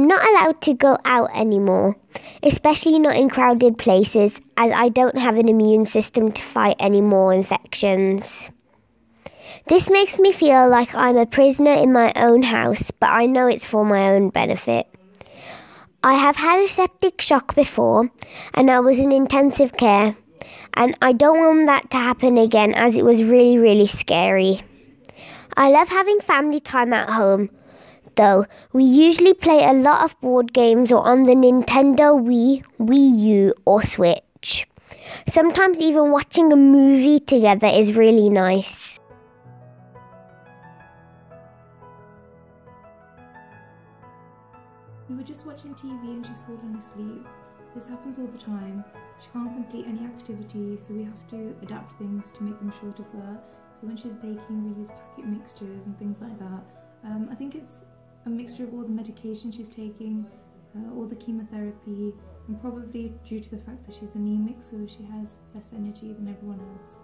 I'm not allowed to go out anymore, especially not in crowded places, as I don't have an immune system to fight any more infections. This makes me feel like I'm a prisoner in my own house, but I know it's for my own benefit. I have had a septic shock before, and I was in intensive care, and I don't want that to happen again as it was really, really scary. I love having family time at home, though. We usually play a lot of board games or on the Nintendo Wii, Wii U or Switch. Sometimes even watching a movie together is really nice. We were just watching TV and she's fallen asleep. This happens all the time. She can't complete any activity, so we have to adapt things to make them shorter for her. So when she's baking, we use packet mixtures and things like that. I think it's a mixture of all the medication she's taking, all the chemotherapy, and probably due to the fact that she's anemic, so she has less energy than everyone else.